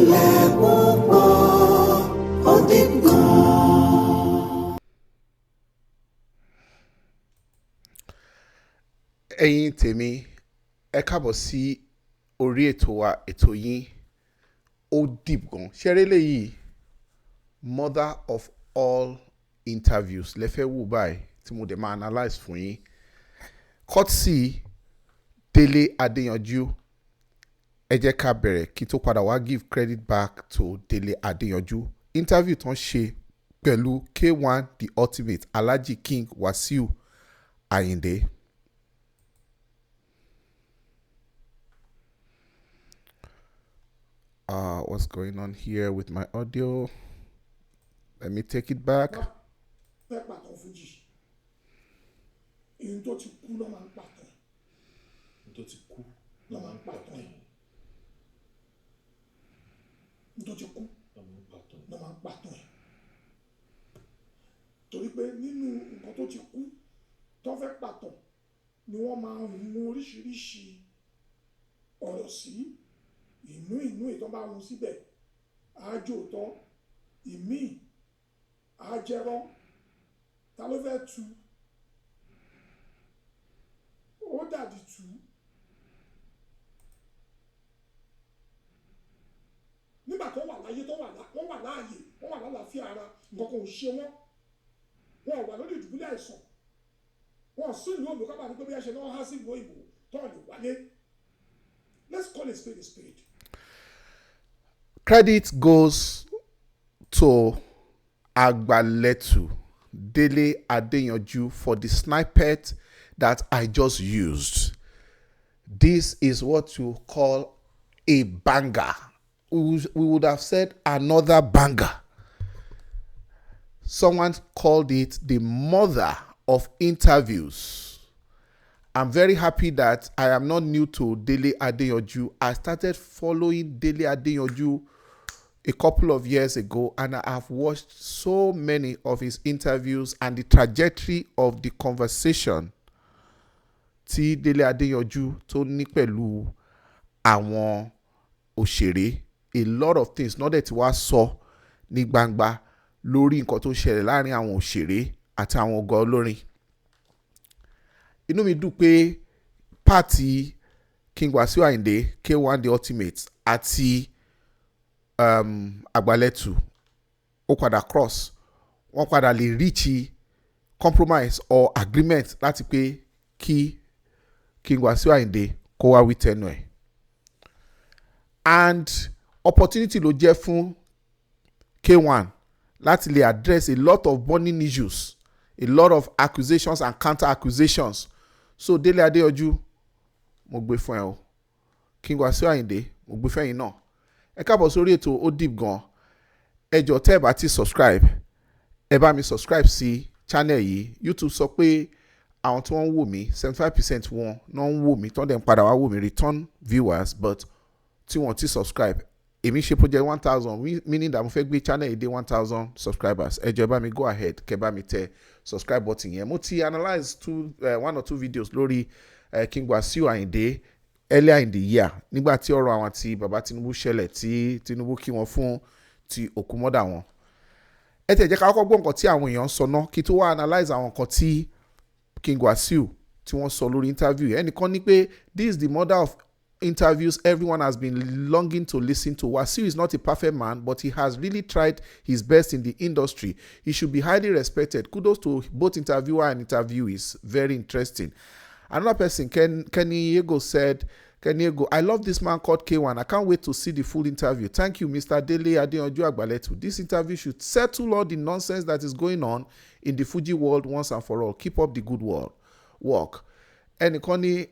ilẹ̀ púpọ̀ ó deep gan. ẹ̀yin tèmi ẹ káàbọ̀ sí orí ètò wa ètò yín ó deep gan. ṣeré léyìí mother of all interviews lẹ́fẹ̀ẹ́ wò báyìí tí mo dẹ̀ máa analyse fún yín courtesy deleadeyanju. ẹ jẹ́ ká bẹ̀rẹ̀ kí tó padà wá give credit back to deleadeyanju. interview tán ṣe pẹ̀lú K1 the ultimate Alhaji King Wasiu Ayinde. What's going on here with my audio? Let me take it back. Fuji. In tó ti kú ló máa ń pàtàn. In tó ti kú ló máa ń pàtàn. In tó ti kú ló máa ń pàtàn. Torí pé nínú nǹkan tó ti kú tó fẹ́ pàtàn ni wọ́n máa ń mú oríṣiríṣi ọ̀rọ̀ sí. Inú ìtàn bá wọn síbẹ̀ àjòótọ́ ìmí àjẹrọ ta ló fẹ́ tu ó dàdí tu nígbà tó wà láyé wọ́n wà láàyè wọ́n wà lálàáfíà ara nǹkan kan ò ṣe wọ́n ò wà lórí ìdùbúlẹ̀ àìsàn wọ́n sì ìlú òdò kábàá ní pé bí a ṣe náà há sí ìlú òyìnbó tó lè wálé. Let's call a spade a spade. Credit goes to Agbaletu, Deleadeyanju, for the snippet that I just used. This is what you call a banger. We would have said another banger. Someone called it the mother of interviews. I'm very happy that I am not new to Deleadeyanju. I started following Deleadeyanju a couple of years ago, and I have watched so many of his interviews and the trajectory of the conversation tí Deleadeyanju tó ní pẹ̀lú àwọn òṣèré. A lot of things náà dẹ̀ tí wàá sọ ní gbangba lórí nǹkan tó ṣẹlẹ̀ láàrin àwọn òṣèré àti àwọn ọ̀gá olórin. Inú mi dùn pé pàtì King Wasiu Ayinde K1 the ultimate àti agbaletu ó padà cross wọ́n padà lè reach compromise or agreement láti pé kí King Wasiu Ayinde kó wá wí tẹnu ẹ̀. And opportunity ló jẹ́ fún K1 láti lè address a lot of burning issues, a lot of accusations and counter accusations. So Deleadeyanju mo gbé fún ẹ o, King Wasiu Ayinde mo gbé fẹ́yìn náà. Ẹ káàbọ̀ sórí ètò ó deep gan. Ẹ jọ̀ọ́ tẹ́ ẹ bá ti subscribe ẹ bá mi subscribe sí channel yìí. YouTube sọ pé àwọn tí wọ́n ń wò mí 75% wọn náà ń wò mí tán dẹ̀ ń padà wá wò mí return viewers, but tí wọ́n ti subscribe. Èmi ṣe project 1000 meaning that mo fẹ́ gbé channel yìí dé 1000 subscribers. Ẹ jọ̀ọ́ ẹ bá mi go ahead kẹ́ bá mi tẹ subscribe button yẹn. Mo ti analyse one or two videos lórí King Wasiu Ayinde earlier in the year nígbà tí ọ̀rọ̀ àwọn àti bàbá Tinubu ṣẹlẹ̀ tí Tinubu kí wọn fún ti òkú mọ́dà wọn. Ẹ tẹ̀ jẹ́ ká kọ́kọ́ gbọ́ nǹkan tí àwọn èèyàn ń sọ náà kí tó wá analyse àwọn nǹkan tí King Wasiu tí wọ́n sọ lórí interview yẹn. Ẹnìkan ní pé this is the mother of interviews everyone has been longing to listen to. Wasiu is not a perfect man, but he has really tried his best in the industry. He should be highly respected. Kudos to both interviewer and interviewees. Very interesting. Another person, Kenny Ego said, I love this man called K1. I can't wait to see the full interview. Thank you, Mr. Deleadeyanju agbaletu. This interview should settle all the nonsense that is going on in the Fuji world once and for all. Keep up the good work. And Connie,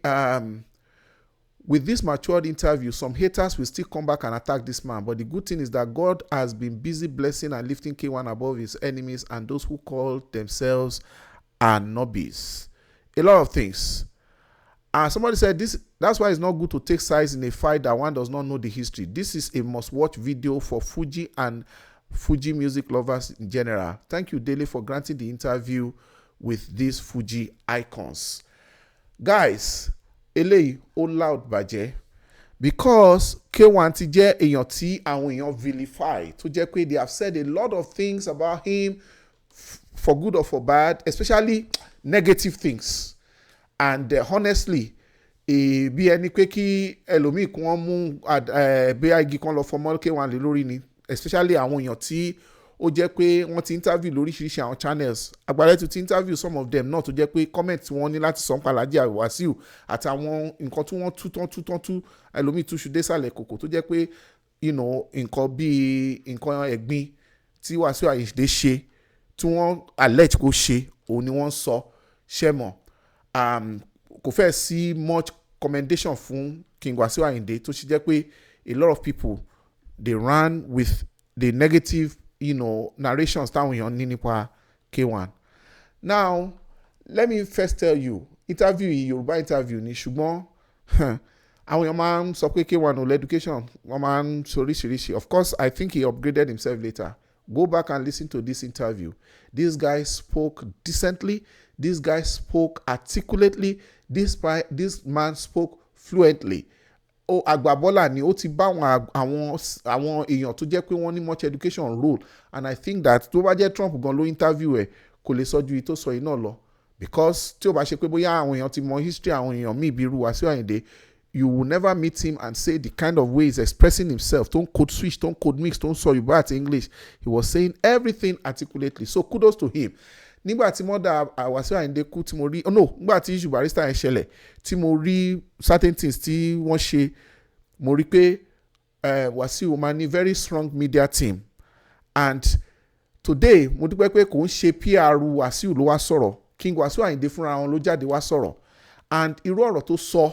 with this matured interview, some haters will still come back and attack this man. But the good thing is that God has been busy blessing and lifting K1 above his enemies and those who call themselves nobbies. A lot of things. And somebody said that's why it's not good to take sides in a fight that one does not know the history. This is a must-watch video for Fuji and Fuji music lovers in general. Thank you, Dele, for granting the interview with these Fuji icons. Guys, eléyìí ó loud bàjẹ́ because K1 ti jẹ́ èèyàn tí àwọn èèyàn vilify tó jẹ́ pé they have said a lot of things about him for good or for bad, especially negative things. And honestly, bí ẹni pé kí ẹlòmíì kí wọ́n mú bí igi kan lọ fọmọ́ K1 lé lórí ni, especially àwọn èèyàn tí ó jẹ́ pé wọ́n ti interview lóríṣiríṣi àwọn channels. Agbaletu ti interview some of them náà tó jẹ́ pé comment tí wọ́n ní láti sọ nípa Alhaji Wasiu àtàwọn nǹkan tí wọ́n tú ẹlòmíì túṣu désàlẹ̀ kòkò tó jẹ́ pé nǹkan bíi nǹkan ẹ̀gbin tí Wasiu Ayinde ṣe tí wọ́n allege kó ṣe òun ni wọ́n sọ ṣẹ́mọ̀. Kò fẹ́ sí much commendation fún King Wasiu Ayinde tó ṣe jẹ́ pé a lot of people they ran with the negative narrations táwọn èèyàn ní nípa K1. Now let me first tell you, interview yìí Yorùbá interview ni, ṣùgbọ́n àwọn èèyàn máa ń sọ pé K1 ò lẹ́dúkéṣọ̀n, wọ́n máa ń soríṣiríṣi. Of course, I think he upgraded himself later. Go back and listen to this interview. This guy spoke decently. This guy spoke articulately. This man spoke fluently. Agbabola ni ó ti bá àwọn èèyàn tó jẹ́ pé wọ́n ní much education role, and I think that tó bá jẹ́ Trump gan ló interview ẹ̀ kò lè sọ ju ìtò sọ yìí náà lọ, because tí ó bá ṣe pé bóyá àwọn èèyàn ti mọ history àwọn èèyàn míì bí irú Wasiu Ayinde, you will never meet him and say the kind of way he's expressing himself. Don't code switch, don't code mix, don't sọ Yorùbá àti English. He was saying everything articulately. So kudos to him. Nígbà tí mọ́dà Wasiu Ayinde kú tí mo rí, nígbà tí issue barrister yẹn ṣẹlẹ̀ tí mo rí certain things tí wọ́n ṣe, mo rí pé Wasiu máa ní very strong media team. And today mo dúpẹ́ pé kò ń ṣe PR Wasiu ló wá sọ̀rọ̀, King Wasiu Ayinde fúnra wọn ló jáde wá sọ̀rọ̀. And irú ọ̀rọ̀ tó sọ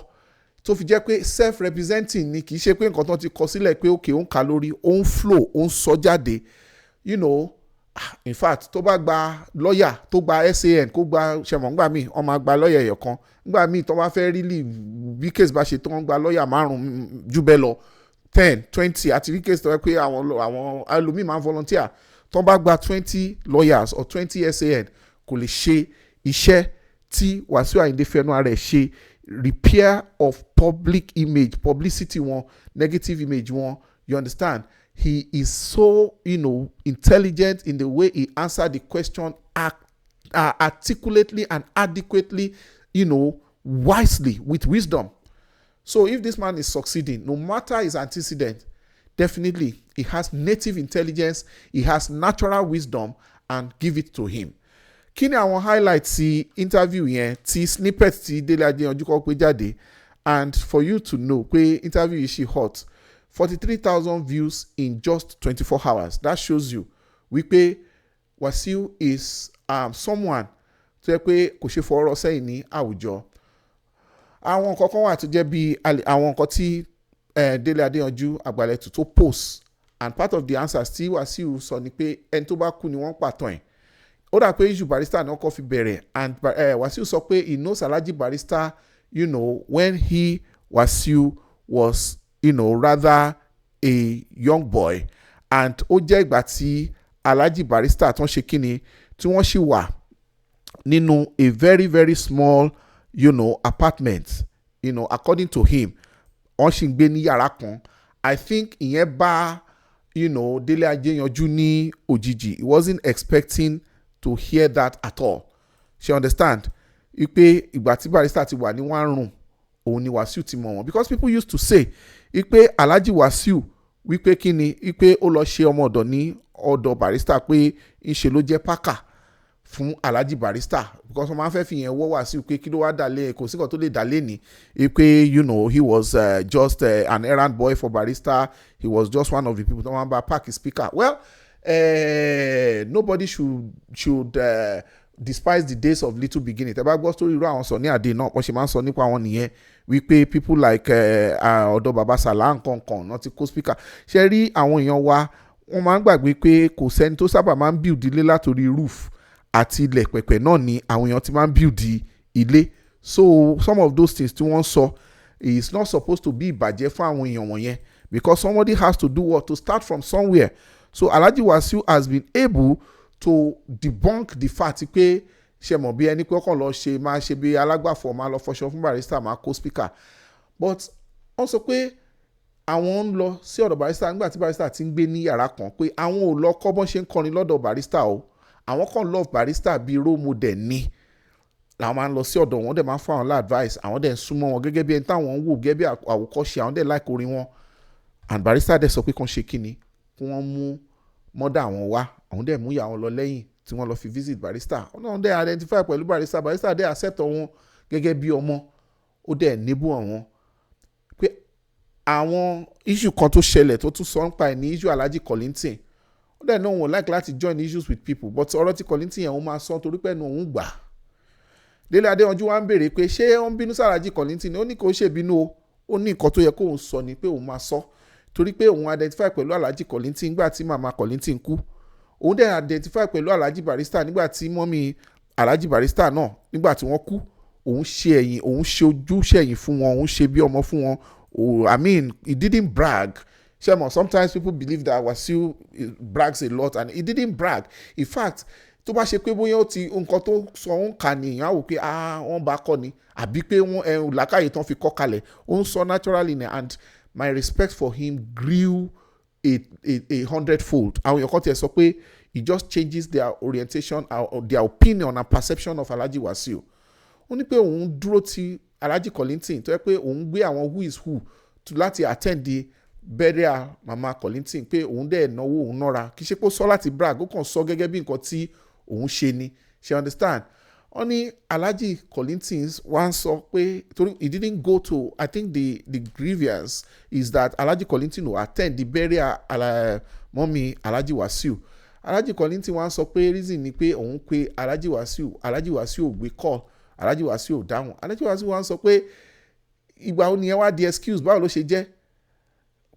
tó fi jẹ́ pé self-representing ni, kì í ṣe pé nǹkan tó ti kọ sílẹ̀ pé okay ó ń kà lórí, ó ń flow, ó ń sọ jáde. In fact tó bá gba lọ́ọ̀yà tó gba SAN kó gba ṣẹ̀mọ̀ ńgbà míì wọ́n máa gba lọ́ọ̀yà ẹ̀yọ̀ kan, ńgbà míì tó bá fẹ́ really bí case bá ṣe tó wọ́n gba lọ́ọ̀yà 5 jù bẹ́ẹ̀ lọ 10 20 àti rí case tó yẹ pé àwọn ẹlòmíì máa ń volunteer tó bá gba 20 lawyers or 20 SAN kò lè ṣe iṣẹ́ tí Wasiu Ayinde fẹ́nu ara ẹ̀ ṣe, repair of public image, publicity wọn, negative image wọn, you understand. He is so, intelligent in the way he answered the question articulately and adequately, wisely, with wisdom. So if this man is succeeding, no matter his antecedent, definitely he has native intelligence, he has natural wisdom, and give it to him. Kí ni àwọn highlights sí interview yẹn, tí snippet tí deleadeyanju kọ pé jáde, and for you to know pé interview yìí ṣe hot. 43,000 views in just 24 hours. That shows you wípé Wasiu is someone tó yẹ pé kò ṣe fọ̀rọ̀ sẹ́yìn ní àwùjọ. Àwọn nǹkan kan wà tó jẹ́ bí àwọn nǹkan tí deleadeyanju agbaletu tó post, and part of the answers tí Wasiu sọ ni pé ẹni tó bá kú ni wọ́n pàtàn ẹ̀. Ó dà pé issue barrister náà kọ́ fi bẹ̀rẹ̀, and Wasiu sọ pé he knows Alhaji Barrister when Wasiu was rather a young boy, and ó jẹ́ ìgbà tí Alhaji Barrister tán ṣe kíni tí wọ́n ṣì wà nínú a very very small apartment, according to him wọ́n ṣì ń gbé ní yàrá kan. I think ìyẹn bá deleadeyanju ní òjijì. He wasn't expecting to hear that at all. She understand wípé ìgbà tí Barrister ti wà ní one room òun ni Wasiu ti mọ̀ wọ́n, because people used to say wípé Alhaji Wasiu wípé kíni wípé ó lọ ṣe ọmọ ọ̀dọ̀ ní ọ̀dọ̀ Barrister pé ń ṣe ló jẹ́ pákà fún Alhaji Barrister, because wọ́n máa ń fẹ́ fi yẹn wọ́ Wasiu pé kí ló wá dálé, kò sí kan tó lè dálé ní wípé he was just an errand boy for Barrister. He was just one of the people tó máa ń bá park speaker. Well, nobody should despise the days of little beginning. Tẹ́ bá gbọ́ story irú àwọn Sunny Adé náà wọ́n ṣe máa ń sọ nípa wọn nìyẹn wípé people like ọ̀dọ̀ baba Sala nkankan náà ti kó speaker. Ṣe rí àwọn èèyàn wa wọ́n máa ń gbàgbé pé kò sẹ́ni tó sábà máa ń build ilé látòrí roof àti ilẹ̀ pẹ̀pẹ̀ náà ni àwọn èèyàn ti máa ń build ilé. So some of those things tí wọ́n sọ is not supposed to be ìbàjẹ́ fún àwọn èèyàn wọ̀nyẹn, because somebody has to do what, to start from somewhere. So Alhaji Wasiu has been able to debunk the fact pé ṣe mọ̀ bí ẹni pé ọkàn lọ ṣe máa ṣe bí alágbàfọ̀ máa lọ fọṣọ fún Barrister máa kó speaker. But wọ́n sọ pé àwọn ń lọ sí ọ̀dọ̀ barrister nígbà tí barrister ti ń gbé ní yàrá kan pé àwọn ò lọ kọ́ bọ́n ṣe ń kọrin lọ́dọ̀ barrister o àwọn kan love barrister bíi role model ni làwọn máa ń lọ sí ọ̀dọ̀ wọn dẹ̀ máa ń fún àwọn advice àwọn dẹ̀ ń súnmọ́ wọn gẹ́gẹ́ bí ẹni táwọn ń wò gẹ́gẹ́ bí àwòkọ́ṣe àwọn dẹ̀ like orin wọn and barrister dẹ̀ sọ pé kàn ṣe kíni kí wọ́n mú mọ́dà àwọn wá àwọn dẹ̀ mú ìyá wọn lọ lẹ́yìn tí wọ́n lọ fi visit barrister ọ̀nà dẹ̀ identify pẹ̀lú barrister dẹ̀ accept wọn gẹ́gẹ́ bí ọmọ ó dẹ̀ níbù àwọn pé àwọn issue kan tó ṣẹlẹ̀ tó tún sọ ń pa ẹ̀ ní issue Alhaji Kollington ó dẹ̀ náà wọn like láti join issues with people but ọ̀rọ̀ tí Kollington yẹn òun máa sọ torí pé ẹnu òun gbà Délé Adéyanjú wá ń béèrè pé ṣé ó ń bínú sí Alhaji Kollington ni ó ní kó ṣe bínú o ó ní nǹkan tó yẹ kóun sọ ni pé òun máa sọ torí pé òun identify pẹ̀lú Alhaji Kollington nígbà tí màmá Kollington kú òun dẹ̀ identify pẹ̀lú Alhaji Barrister nígbà tí mọ́mí Alhaji Barrister náà nígbà tí wọ́n kú òun ṣe ẹ̀yìn òun ṣe ojúṣẹ̀yìn fún wọn òun ṣe bí ọmọ fún wọn I mean he didn't brag shemo sometimes people believe that Wasiu brags a lot and he didn't brag in fact tó bá ṣe pé bóyá ó ti nǹkan tó sọ ń kà ní ìyá wò pé wọ́n bá kọ́ ni àbí pé wọ́n làákàyè tán fi kọ́ kalẹ̀ ó ń sọ naturally ni and my respect for him grew a 100-fold àwọn èèyàn kan tiẹ̀ sọ pé he just changes their orientation their opinion and perception of Alhaji Wasiu ó ní pé òun dúró ti Alhaji Kollington tó yẹ pé òun gbé àwọn who is who láti attend the burial mama Kollington pé òun dẹ̀ náwó òun nọ́ra kì í ṣe pé ó sọ láti brag ó kàn sọ gẹ́gẹ́ bí nǹkan tí òun ṣe ni ṣe understand wọ́n ní Alhaji Kollington wá ń sọ pé torí he didn't go to I think the grievance is that Alhaji Kollington will attend the burial mọ́mí Alhaji Wasiu Alhaji Kollington wá ń sọ pé reason ni pé òun pe Alhaji Wasiu ò gbé call Alhaji Wasiu ò dáhùn Alhaji Wasiu wá ń sọ pé ìgbà òun nìyẹn wá di excuse báwo ló ṣe jẹ́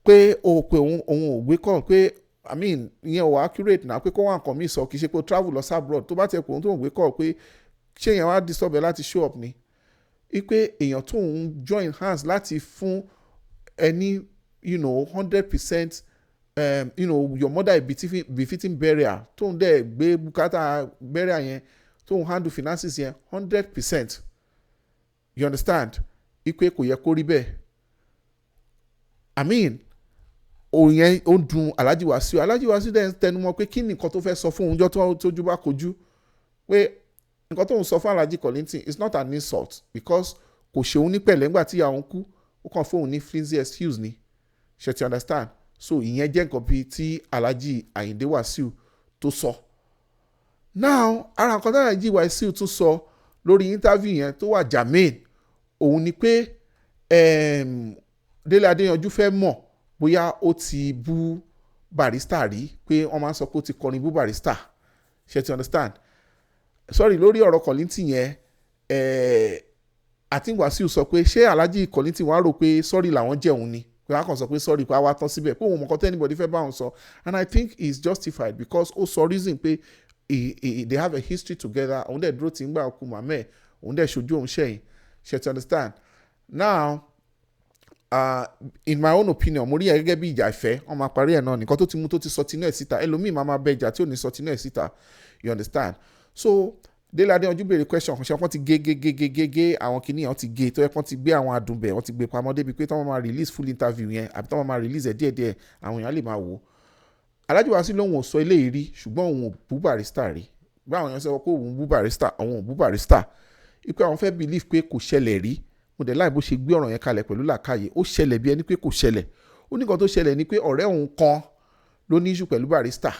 pé o pé òun ò gbé call pé I mean ìyẹn ò accurate náà pé kó wá nǹkan mi sọ kì í ṣe pé o travel lọ sábrọ̀d tó bá tẹ̀ pé òun tó ń gbé call pé ṣé èèyàn wá disturb ẹ láti show up ni pé èèyàn tó ń join hands láti fún ẹni 100% your mother a befitting burial tó ń dẹ̀ gbé bùkátà burial yẹn tó ń handle finances yẹn 100% you understand pé kò yẹ kó rí bẹ́ẹ̀ I mean òun yẹn ó dùn Alhaji Wasiu dẹ̀ ń tẹnumọ́ pé kí ni nǹkan tó fẹ́ sọ fún oúnjẹ tójú bá kojú pé nǹkan tó ń sọ fún Alhaji Kollington is not an insult because kò ṣeun ní pẹ̀lẹ́ ńgbà tí ìyá òun kú ó kàn fóun ní flimsy excuse ni ṣe ti understand so ìyẹn jẹ́ nǹkan bíi tí Alhaji Ayinde Wasiu tó sọ now ara nǹkan tí Alhaji Wasiu tún sọ lórí interview yẹn tó wà germane òun ni pé Délé Adéyanjú fẹ́ mọ̀ bóyá ó ti bú Barrister rí pé wọ́n máa ń sọ pé ó ti kọrin bú Barrister ṣe ti understand sorry lórí ọ̀rọ̀ Kollington yẹn àti Wasiu sọ pé ṣé Alhaji Kollington wá rò pé sorry làwọn jẹun ni pé wọ́n kàn sọ pé sorry pé àwa tán síbẹ̀ pé òun mọ̀kàn tẹ́ anybody fẹ́ bá wọn sọ and I think it's justified because ó sọ reason pé they have a history together òun dẹ̀ dúró tí ń gbà ọkùn màmẹ́ òun dẹ̀ ṣojú òun ṣẹ̀yìn ṣe ti understand now in my own opinion mo rí ẹ gẹ́gẹ́ bí ìjà ìfẹ́ wọ́n máa parí ẹ̀ náà nìkan tó ti mú tó ti sọ tinú ẹ̀ síta ẹlòmíì máa bẹ ìjà tí ò ní sọ tinú ẹ̀ síta you understand so Délé Adéyanjú béèrè question kan ṣe wọ́n ti gé àwọn kìnìyàn wọ́n ti gé tó yẹ kán ti gbé àwọn adùnbẹ̀ wọ́n ti gbé pamọ́ débi pé tọ́wọ́n máa release full interview yẹn àbí tọ́wọ́n máa release ẹ̀ díẹ̀díẹ̀ àwọn èèyàn lè máa wò ó Alhaji Wasiu lóun ò sọ eléyìí rí ṣùgbọ́n òun ò bú Barrister rí bí àwọn èèyàn sọ pé òun bú Barrister àwọn ò bú Barrister ipò àwọn fẹ́ believe pé kò ṣẹlẹ̀ rí mo dẹ̀ láì bó ṣe gbé ọ̀rọ̀ yẹn kalẹ̀ pẹ̀lú làákàyè ó ṣẹlẹ̀ bí ẹni pé kò ṣẹlẹ̀ ó ní nǹkan tó ṣẹlẹ̀ ni pé ọ̀rẹ́ òun kan ló ní issue pẹ̀lú Barrister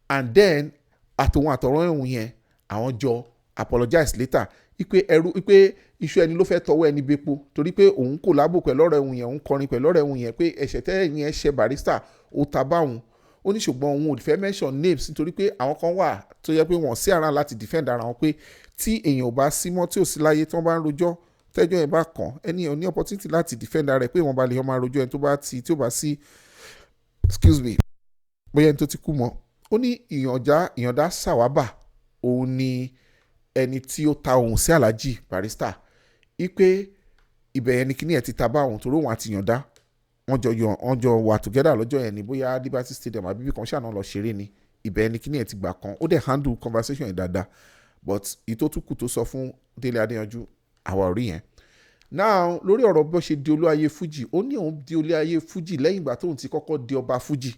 and then àtòun àtọ̀rọ̀ òun yẹn àwọn jọ apologize later ipe iṣu ẹni ló fẹ́ tọwọ́ ẹni bepo torí pé òun kò lábò pẹ̀lú ọ̀rẹ́ òun yẹn òun kọrin pẹ̀lú ọ̀rẹ́ òun yẹn pé ẹ̀ṣẹ̀ tẹ́yìn yẹn ṣe Barrister ó ta bá òun ó ní ṣùgbọ́n òun ò fẹ́ mention names nítorí pé àwọn kan wà tó yẹ pé wọ́n sí ara láti defend ara wọn pé tí èèyàn ò bá sí mọ́ tí ò sí láyé tí wọ́n bá ń rojọ́ tẹ́jọ́ yẹn bá kàn ẹni ò ní opportunity láti defend ara rẹ̀ pé wọ́n bá lè yọ máa rojọ́ ẹni tó bá tí ó bá sí excuse me bóyá ẹni tó ti kú mọ́ ó ní ìyànda sàwábà òun ni ẹni tí ó ta òun sí Alhaji Barrister ipe ibẹ̀ yẹn ni kíní ẹ̀ ti ta bá òun torí òun àti ìyànda wọ́n jọ wà together lọ́jọ́ yẹn ní bóyá Liberty Stadium àbí bí kan ṣáà náà lọ ṣeré ni ibẹ̀ yẹn ni kíní ẹ̀ ti gbà kan ó dẹ̀ handle conversation yẹn dáadáa but ìtótùkù tó sọ fún Délé Adéyanjú àwa ò rí yẹn now lórí ọ̀rọ̀ bó ṣe di olúayé Fuji, ó ní òun di olúayé Fuji lẹ́yìn ìgbà tóun ti kọ́kọ́ di ọba Fuji,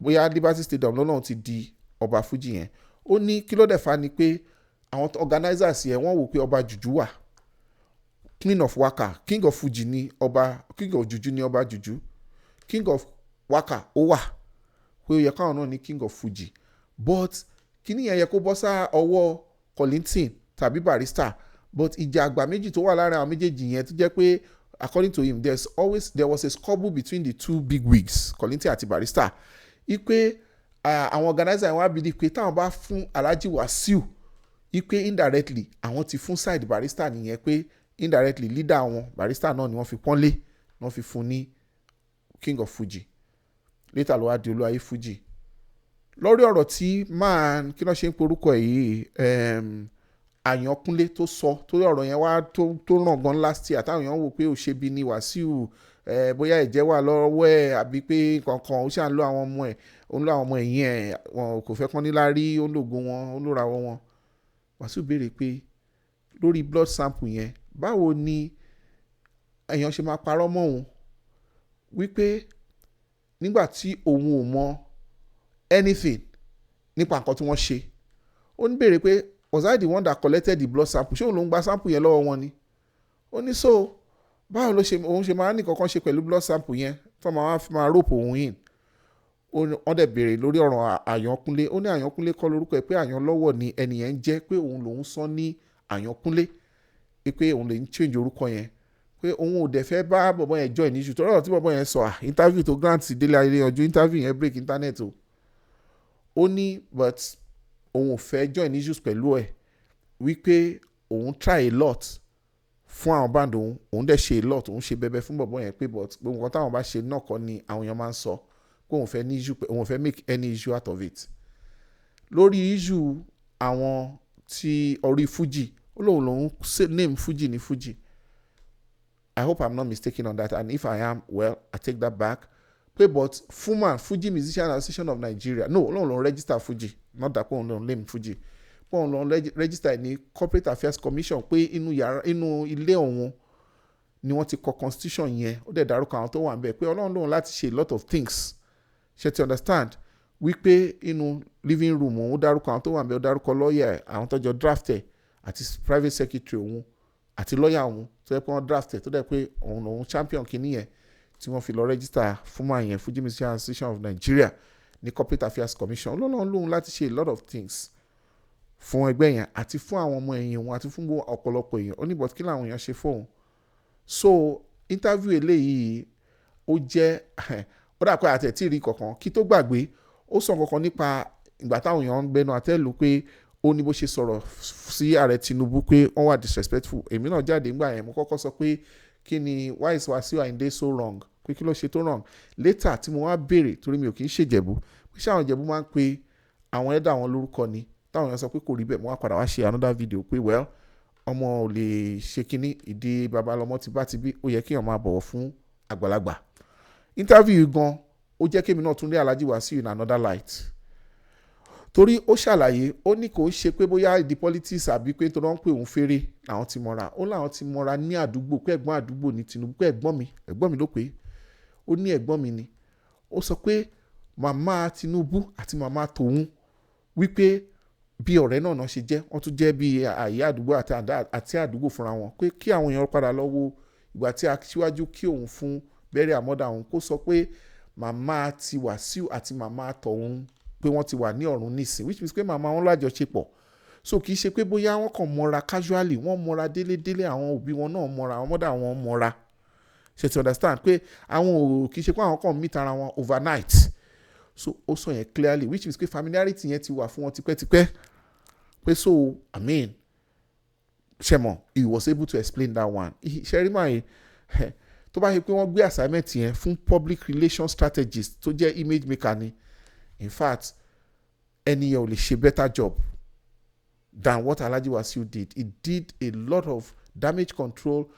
bóyá Liberty Stadium lọ́nà ti di ọba Fuji yẹn. Ó ní kí ló dẹ̀ fa ni pé àwọn organizers yẹn wọ́n wò pé ọba jùjú wà, King of Waka, King of Fuji ni ọba, King of Juju ni ọba Juju, King of Waka ó wà pé ó yẹ káwọn náà ní King of Fuji, but kíní yẹn yẹ kó bọ́ sá ọwọ́ Kollington tàbí Barrister, but ìjà àgbà méjì tó wà láàrin àwọn méjèèjì yẹn tó jẹ́ pé according to him there was a squabble between the two big wigs, Kollington àti Barrister, ipe àwọn organizer wọn á believe pé táwọn bá fún Alhaji Wasiu ipe indirectly àwọn ti fún side Barrister nìyẹn, pé indirectly leader wọn Barrister náà ni wọ́n fi pọ́nlé, wọ́n fi fún ní King of Fuji, later ló wá di olúayé Fuji. Lórí ọ̀rọ̀ tí man kí wọ́n ṣe ń porúkọ yìí Àyànkúnlé tó sọ, torí ọ̀rọ̀ yẹn wá tó ràn gan last year táwọn èèyàn wò pé òṣèbí ni Wasiu, bóyá ẹ̀jẹ̀ wà lọ́wọ́ ẹ̀ àbí pé kankan ó ṣàn lo àwọn ọmọ ẹ̀, ó ń lo àwọn ọmọ ẹ̀yìn ẹ̀, wọn kò fẹ́ kán níláárí, ó ń lògo wọn, ó ń lòrawọ́ wọn. Wasiu béèrè pé lórí blood sample yẹn báwo ni èèyàn ṣe máa parọ́ mọ́ òun wípé nígbà tí òun ò mọ anything nípa nǹkan tí wọ́n ṣe. Ó ní béèrè pé was I the one that collected the blood sample, ṣé òun ló ń gba sample yẹn lọ́wọ́ wọn ni. Ó ní so báwo ló ṣe òun ṣe máa ní kankan ṣe pẹ̀lú blood sample yẹn tó máa fi máa rope òun in. Wọ́n dẹ̀ béèrè lórí ọ̀rọ̀ Àyànkúnlé, ó ní Àyànkúnlé kọ́ lórúkọ ẹ̀, pé Àyànlọ́wọ́ ni ẹni yẹn ń jẹ́, pé òun lòun sọ ní Àyànkúnlé, pé òun lè ń change orúkọ yẹn, pé òun ò dẹ̀ fẹ́ bá bọ̀bọ̀ yẹn join issue torí ọ̀rọ̀ tí bọ̀bọ̀ yẹn sọ interview tó grant Deleadeyanju interview yẹn break internet o. Ó ní but òun ò fẹ́ join issues pẹ̀lú ẹ̀, wípé òun try a lot fún àwọn band òun dẹ̀ ṣe a lot, òun ṣe bẹbẹ fún bọ̀bọ̀ yẹn, pé but gbogbo nǹkan táwọn bá ṣe náà kọ́ ni àwọn èèyàn máa ń sọ, pé òun fẹ́ ní issue, òun fẹ́ make any issue out of it. Lórí issue àwọn tí orí Fuji, ó lòun name Fuji ní Fuji. I hope I'm not mistaken on that, and if I am, well, I take that back. But Fuji Musician Association of Nigeria, no, òun register Fuji, not that òun name Fuji, pé òun register ní Corporate Affairs Commission, pé inú ilé òun ni wọ́n ti kọ constitution yẹn, ó dẹ̀ dárúkọ àwọn tó wà ń bẹ̀, pé Ọlọ́run lòun láti ṣe a lot of things, ṣe ti understand, wípé inú living room òun ó dárúkọ àwọn tó wà ń bẹ̀, ó dárúkọ lawyer àwọn tó jọ draft ẹ̀ àti private secretary òun àti lawyer òun tó yẹ pé wọ́n draft ẹ̀, tó dẹ̀ pé òun champion kìíní yẹn tí wọ́n fi lọ register fúnmọ́ yẹn Fuji Musician Association of Nigeria ní Corporate Affairs Commission. Ọlọ́run lòun láti ṣe a lot of things fún ẹgbẹ́ yẹn àti fún àwọn ọmọ ẹ̀yìn wọn àti fún ọ̀pọ̀lọpọ̀ èèyàn. Ó ní but kí làwọn èèyàn ṣe fóun. So interview eléyìí ó jẹ́ ó dà pé àtẹ̀tí rí kankan kí tó gbàgbé, ó sọ kankan nípa ìgbà táwọn èèyàn ń gbẹnu àtẹ́lù pé ó ní bó ṣe sọ̀rọ̀ sí ààrẹ Tinubu pé wọ́n wà disrespectful. Èmi náà jáde ńgbà yẹn mo kọ́kọ́ sọ pé kí ni why is Wasiu Ayinde so wrong, pé kí ló ṣe tó wrong. Later tí mo wá béèrè, torí mi ò kì í ṣèjẹ̀bú, pé ṣé àwọn ìjẹ̀bú máa ń pe àwọn ẹ̀dá àwọn lórúkọ ni, táwọn èèyàn sọ pé kò rí bẹ́ẹ̀. Mo wá padà wá ṣe another video pé well ọmọ ò lè ṣe kíní, ìdí babalọmọ ti bá ti bí, ó yẹ kí èèyàn máa bọ̀wọ̀ fún àgbàlagbà. Interview gan ó jẹ́ kémi náà tún rí Alhaji Wasiu in another light, torí ó ṣàlàyé, ó ní kò ṣe pé bóyá ìdí politics àbí pé tó rán pé òun fèrè làwọn ti mọ́ra. Ó láwọn ti mọ́ra ní àdúgbò, pé ẹ̀gbọ́n àdúgbò ní Tinubu, pé ẹ̀gbọ́n mi ló pé ó ní ẹ̀gbọ́n mi ni. Ó sọ pé màmá Tinubu àti màmá tòun wípé bí ọ̀rẹ́ náà ṣe jẹ́, wọ́n tún jẹ́ bí àyè àdúgbò àti àdúgbò fúnra wọn, pé kí àwọn èèyàn padà lọ wo ìgbà tí Aṣíwájú kí òun fún bẹ́rẹ̀ àmọ́dá òun, kó sọ pé màmá ti Wasiu àti màmá tòun pé wọ́n ti wà ní ọ̀run nísìn, which means pé màmá wọn lájọṣepọ̀. So kì í ṣe pé bóyá wọ́n kàn mọ́ra casually, wọ́n mọ́ra délédélé, àwọn òbí wọn náà mọ́ra, àwọn mọ́dà wọn mọ́ra. Ṣé ti understand pé àwọn kì í ṣe pé àwọn kàn meet ara wọn overnight. So ó sọ yẹn clearly, which means pé familiarity yẹn ti wà fún wọn tipẹ́tipẹ́. Pé so I mean ṣẹmọ he was able to explain that one. Ṣẹ́rí máa yẹn tó bá ṣe pé wọ́n gbé assignment yẹn fún public relations strategist tó jẹ́ image maker ni, in fact ẹni yẹn ò lè ṣe better job than what Alhaji Wasiu did. He did a lot of damage control,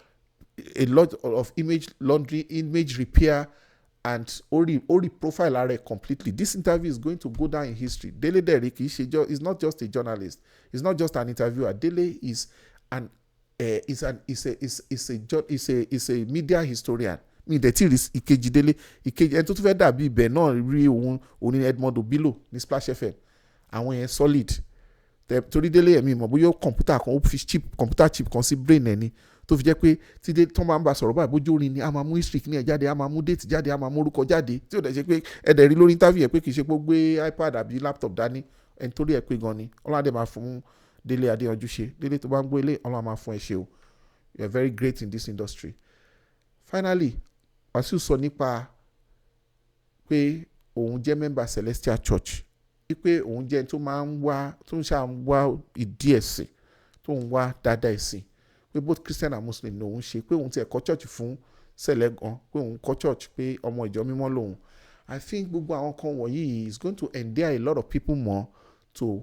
a lot of image laundry, image repair, and Ori profile are completely. This interview is going to go down in history. Dele Derrick is not just a journalist. He's not just an interviewer. Dele is an is a media historian. Mi dẹ̀ tí rí ìkejì Délé ìkejì ẹni tó tún fẹ́ dàbí ibẹ̀ náà rí òun ní Edmond Obilo ní Splash FM àwọn yẹn solid torí Délé ẹ̀mí mọ̀ bóyá kọ̀ǹpútà kan ó fi kọ̀ǹpútà chip kan sí brain ẹ̀ ni tó fi jẹ́ pé tí dé tó máa ń bá sọ̀rọ̀ báyìí bójú orin ni a máa mú history ní ẹ̀ jáde a máa mú date jáde a máa mú orúkọ jáde tí ò dẹ̀ ṣe pé ẹ̀dẹ̀ rí lórí interview ẹ̀ pé kì í ṣe pé ó gbé iPad àbí laptop dání ẹni torí ẹ̀ pé gan ni Ọlọ́run máa fún Délé Adéyanjú ṣe Délé tó bá ń gbọ́ ilé Ọlọ́run máa fún ẹ ṣe o you are very great in this industry. Finally Wasiu sọ nípa pé òun jẹ́ member Celestial Church wípé òun jẹ́ tó máa ń wá tó ń ṣáà ń wá ìdí ẹ̀sìn tó ń wá dáadáa ẹ̀sìn pé both Christian and Muslim ni òun ṣe pé òun ti ẹ̀kọ́ church fún sẹ̀lẹ̀ gan pé òun kọ́ church pé ọmọ ìjọ mímọ́ lòun. I think gbogbo àwọn kan wọ̀nyí is going to endear a lot of people more to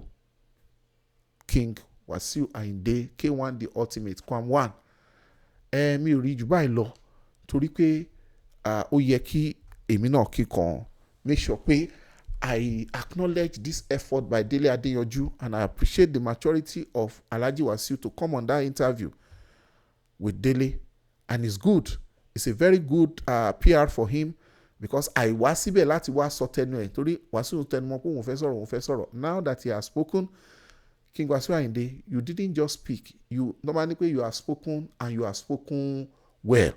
King Wasiu Ayinde K1 the ultimate K1. Mi ò rí jù báyìí lọ torí pé ó yẹ kí èmi náà kíkan make sure pé I acknowledge this effort by Dele Adeyanju and I appreciate the maturity of Alhaji Wasiu to come on that interview with Dele, and it's good. It's a very good PR for him because I wá síbẹ̀ láti wá sọ tẹnu ẹ̀ torí Wasiu tẹnu mọ́ pé òun fẹ́ sọ̀rọ̀. Now that he has spoken, King Wasiu Ayinde, you didn't just speak. You normally you have spoken and you have spoken well.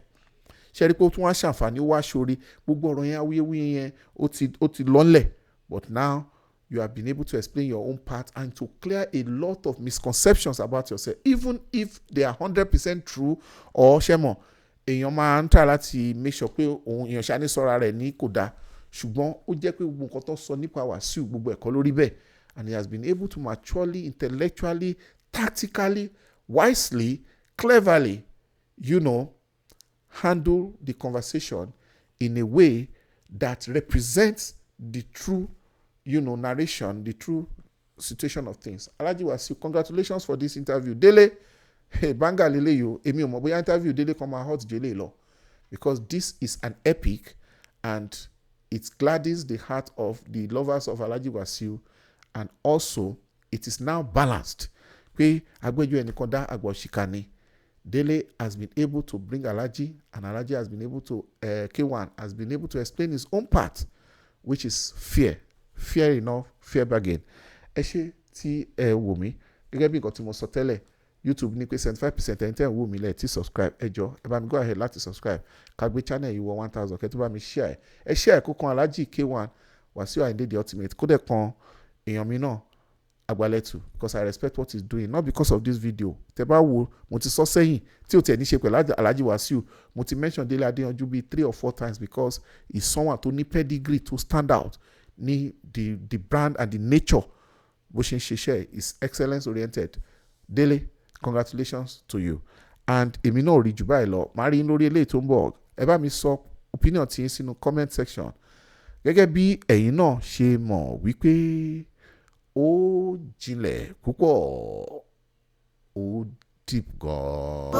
Ṣé rí pé ó tún wá ṣàǹfààní ó wá ṣoore gbogbo ọ̀rọ̀ yẹn awuyewuye yẹn ó ti lọ́lẹ̀. But now you have been able to explain your own part and to clear a lot of misconceptions about yourself, even if they are 100% true or ṣẹ́mọ̀ èèyàn máa ń tà láti make sure pé òun èèyàn ṣáà ní sọ́ra rẹ̀ ní kò dáa ṣùgbọ́n ó jẹ́ pé gbogbo nǹkan tó sọ nípa Wasiu gbogbo ẹ̀kọ́ lórí bẹ́ẹ̀, and he has been able to maturely, intellectually, tactically, wisely, cleverly, handle the conversation in a way that represents the true narration, the true situation of things. Alhaji Wasiu, congratulations for this interview. Dele, banga lele yo, èmi ò mọ̀ bóyá interview Dele come out hot Dele lọ, because this is an epic and it gladdens the heart of the lovers of Alhaji Wasiu, and also it is now balanced. Pé agbẹ́jọ́ ẹnìkan dá àgbà òṣìkà ni. Dele has been able to bring Alhaji, and Alhaji has been able to, K1 has been able to explain his own part, which is fair enough, fair bargain. Ẹ ṣé tí ẹ wò mí gẹ́gẹ́ bí nǹkan tí mo sọ tẹ́lẹ̀, YouTube ní pé 75% ẹni tẹ́ ẹ̀ ń wò mí lẹ́ẹ̀ tí subscribe ẹ jọ̀ọ́ ẹ bá mi go ahead láti subscribe ká gbé channel yìí wọ 1000 kẹ́ tó bá mi share ẹ share kó kan Alhaji K1 Wasiu Ayinde the ultimate kó dẹ̀ kan èèyàn mi náà agbaletu, because I respect what he's doing, not because of this video. Tẹ́ bá wo mo ti sọ sẹ́yìn tí o tiẹ̀ ní ṣe pẹ̀lú Alhaji Wasiu, mo ti mention Dele Adeyanju bíi 3 or 4 times because he's someone tó ní pedigree to stand out ní the brand and the nature bó ṣe ń ṣiṣẹ́ is excellence oriented. Dele, congratulations to you, and èmi náà rí jù báyìí lọ màá rí lórí eléyìí tó ń bọ̀. Ẹ bá mi sọ opinion tí yín sínú comment section gẹ́gẹ́ bí ẹ̀yin náà ṣe mọ̀ wípé ó jinlẹ̀ púpọ̀ ó deep gan.